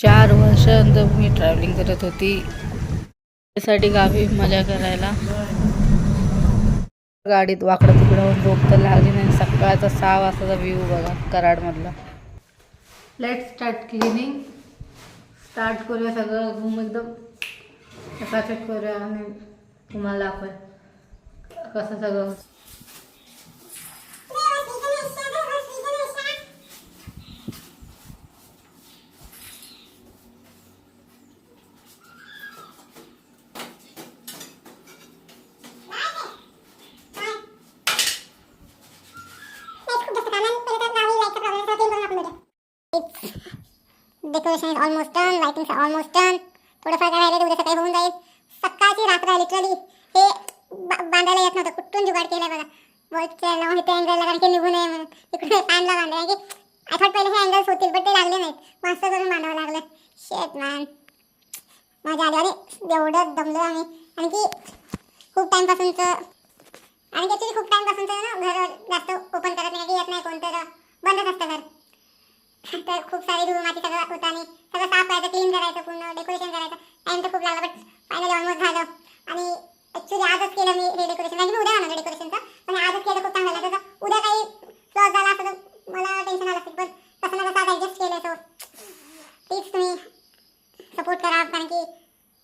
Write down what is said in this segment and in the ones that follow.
4 वर्षानंतर मी ट्रॅव्हलिंग करत होती त्यासाठी गावी मजा करायला. गाडीत वाकडं तिकडं झोप तर लागली नाही. सकाळचा 6 वाजताचा व्ह्यू बघा कराडमधला. Let's start cleaning. स्टार्ट करूया सगळं रूम एकदम चकाचक करूया आणि तुम्हाला दाखवूया कसं सगळं. Decoration is almost done. Lighting is almost done. थोडंफार काय राहिलं उद्या सकाळी होऊन जाईल. सकाळची रात्र लिटरली हे बांधायला येत नव्हतं. कुठून जुगाड केलंय बघा. वरच्या लावून इथे अँगल कारण की निघू नये म्हणून इकडे फॅनला बांधलं की आय थॉट पहिले हे अँगल्स होतील पण ते लागले नाहीत. मस्त करून बांधावं लागलं. शेट मॅन मजा आली. आणि एवढं दमलो आम्ही. आणि की खूप टाईमपासूनचं आणि ॲक्च्युली खूप टाईमपासूनचं ना घर जास्त ओपन करत नाही की येत नाही कोण तर बंदच असतं घर. तर खूप सारी धूळ माती सगळं होतं आणि सगळं साफ करायचं क्लीन करायचं पूर्ण डेकोरेशन करायचं. टाईम तर खूप लागला बट फायनली ऑलमोस्ट झालं. आणि ॲक्च्युली आजच केलं मी हे डेकोरेशन कारण मी उद्या आणलं डेकोरेशनचं पण आजच केलं खूप चांगलं झालं. तसं उद्या काही फ्लॉज झाला असं तर मला टेन्शन आलं असतं पण तसं ना कसं ॲडजस्ट केलं. सो प्लीज तुम्ही सपोर्ट करा कारण की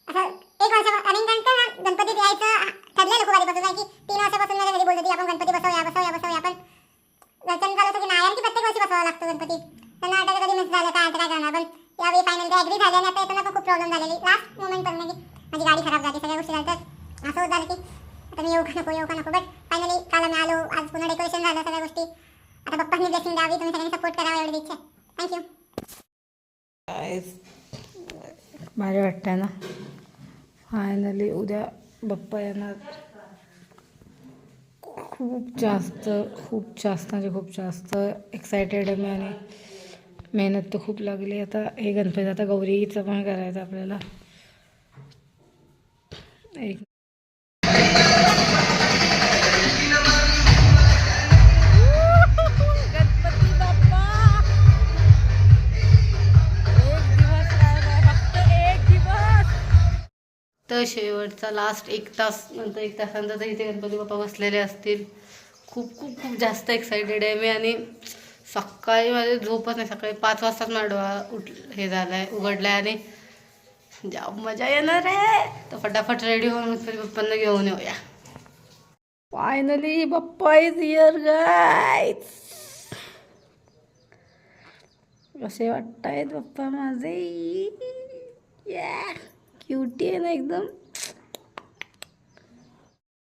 असं 1 वर्ष आणि नंतर गणपती यायचं ठरलेलं खूप आधीपासून कारण की 3 वर्षापासून माझ्या घरी बोलत होती आपण गणपती बसवूया पण घरच्यांनी झालं होतं की नाही की प्रत्येक वर्षी बसवावा लागतो गणपती. त्यांना वाटायचं कधी मिस झालं काय करणार पण यावेळी फायनल ते ॲग्री झाले आणि आता येताना पण खूप प्रॉब्लेम झालेली. लास्ट मोमेंट पण की माझी गाडी खराब झाली सगळ्या गोष्टी झाल्या. असं होत झालं की आता मी येऊ का नको बट फायनली काल मी आलो. आज पुन्हा डेकोरेशन झालं सगळ्या गोष्टी. आता पप्पांनी ब्लेसिंग द्यावी. तुम्ही सगळ्यांनी सपोर्ट करावा एवढी इच्छा आहे. थँक्यू. भारी वाटतं ना. फायनली उद्या बाप्पा येणार. खूप जास्त म्हणजे खूप जास्त एक्सायटेड आहे मी. आणि मेहनत तर खूप लागली. आता हे गणपती आता गौरीचं पण करायचं आपल्याला. एक गणपती बाप्पा एक दिवस राहिला फक्त 1 दिवस. तर शेवटचा लास्ट 1 तास नंतर 1 तासानंतर तर इथे गणपती बाप्पा बसलेले असतील. खूप खूप खूप जास्त एक्सायटेड आहे मी. आणि सकाळी माझे झोपच नाही. सकाळी 5 वाजताच माडवा हे झालं आहे उघडलं आहे आणि जाम मजा येणार आहे. तर फटाफट रेडी होऊन गणपती बाप्पांना घेऊन येऊया. Finally Bappa is here guys. कसे वाटतायत बाप्पा माझे. क्युटी आहे ना एकदम.